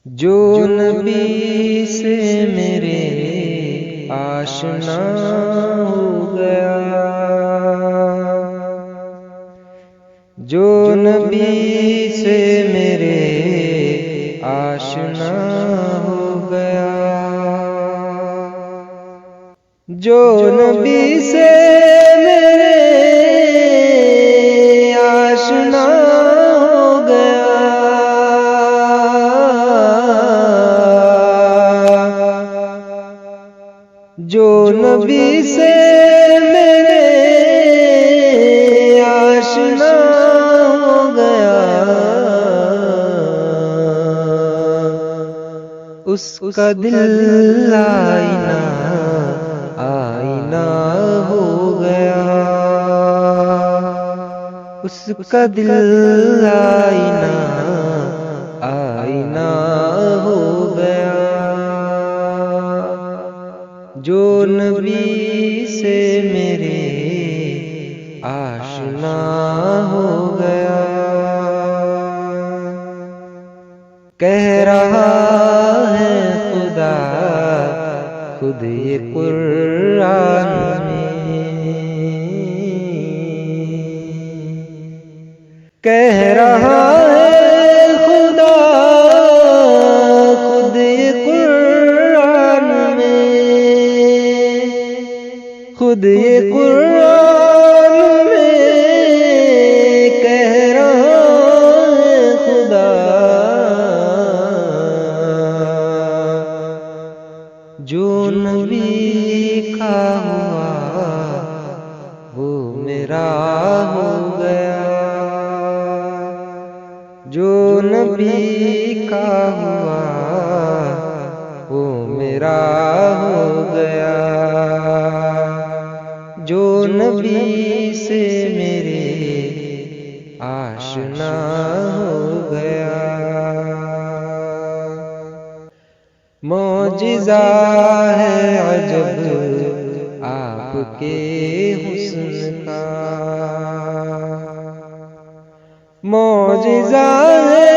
جو نبی سے میرے آشنا ہو گیا، جو نبی سے میرے آشنا ہو گیا، جو نبی سے میرے آشنا ہو گیا، جو نبی سے میرے آشنا ہو گیا، اس کا دل آئینہ آئینہ ہو گیا، اس کا دل آئینہ آئینہ ہو گیا، جو نبی سے میرے آشنا ہو گیا۔ کہہ رہا ہے خدا خود یہ قرآن میں، کہہ رہا ہے خدا خود یہ قرآن میں، خود یہ قرآن میں کہہ رہا ہے خدا، جو نبی کا ہوا وہ میرا ہو گیا، جو نبی کا ہوا وہ میرا ہو گیا، جو نبی سے میرے آشنا ہو گیا۔ معجزہ ہے عجب آپ کے حسن کا، معجزہ ہے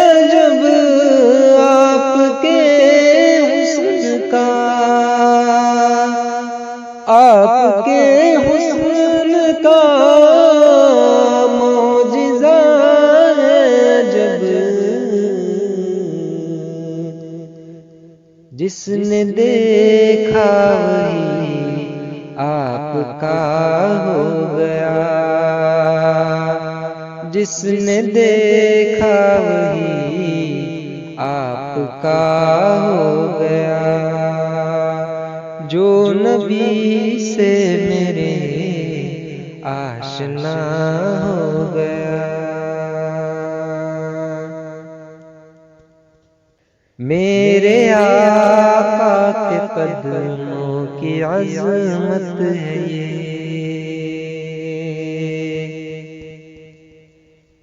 عجب آپ کے حسن کا، آپ کے حسن کا معجزہ ہے عجب، جس نے دیکھا وہی آپ کا ہو گیا، جس نے دیکھا وہی آپ کا ہو گیا، جو نبی سے میرے آشنا ہو گیا۔ میرے آقا کے قدموں کی عظمت ہے یہ،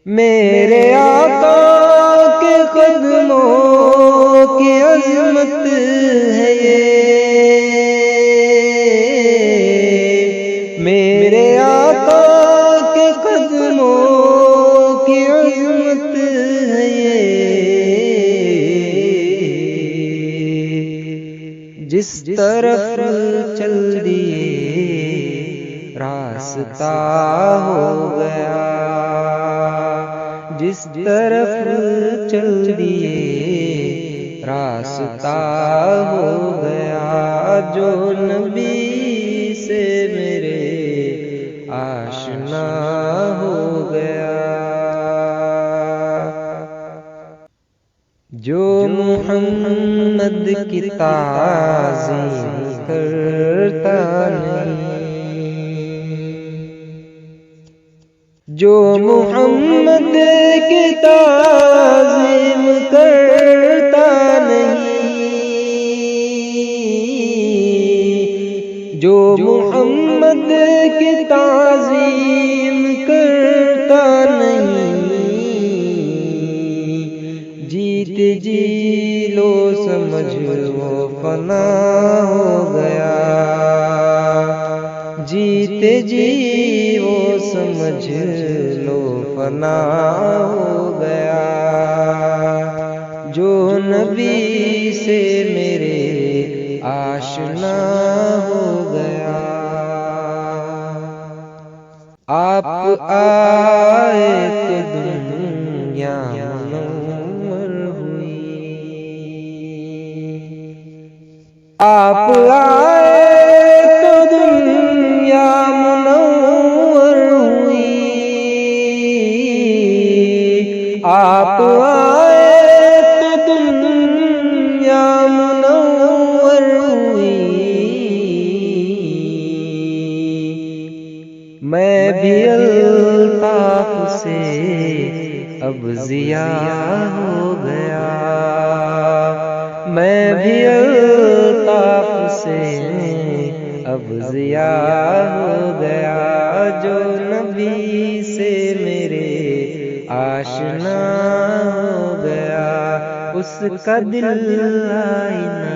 میرے آقا کے قدموں کی عظمت ہے یہ، میرے آقا کے قدموں کی عظمت ہے یہ، جس طرف چل دیے راستہ ہو گیا، جس طرف چل دیے راستہ ہو گیا، جو نبی سے میرے آشنا ہو گیا، جو محمد کی تعظیم کرتا نہیں، جو محمد کی تعظیم کرتا نہیں، جو محمد کی تعظیم کرتا نہیں، جیتے جی لو سمجھ وہ فنا ہو گیا، جیتے جی وہ سمجھ لو فنا ہو گیا، جو نبی سے میرے آشنا ہو گیا۔ آپ آئے تو دنیا منور ہوئی، آپ آئے تو دنیا منور ہوئی، آپ آئے تو دنیا منور ہوئی۔ میں بھی الطاف سے اب ضیاء ہو گیا، میں بھی الطاف سے اب ضیاء ہو گیا، جو نبی سے میرے آشنا ہو گیا، اس کا دل آئینہ